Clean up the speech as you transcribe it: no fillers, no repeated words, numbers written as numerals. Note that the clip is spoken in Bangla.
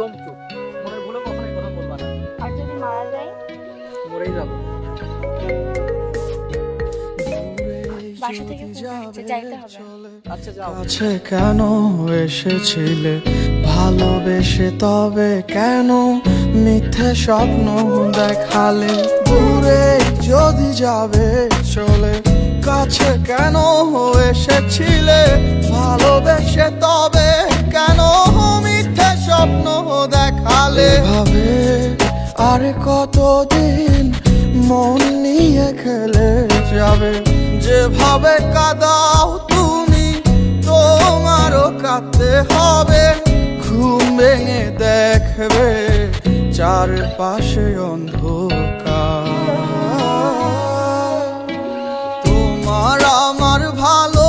একদম চুপ, মনের ভুলে কখনো এই কথা বলবা না। আর যদি মারা যায়? মরেই যাবো। বাসা থেকে ফোন আসছে, যাইতে হবে। আচ্ছা যাও। কাছে কেন এসেছিলে ভালোবেসে, তবে কেন মিথ্যে স্বপ্ন দেখালে? দূরে যদি যাবে চলে, কাছে কেন এসেছিলে ভালোবেসে, তবে কেন মিথ্যে স্বপ্ন দেখালে? ভাবে আর কতদিন মন নিয়ে খেলে যাবে? যেভাবে কাঁদাও তুমি, তোমারও কাঁদতে হবে। ঘুম ভেঙে দেখবে চারপাশে অন্ধকার।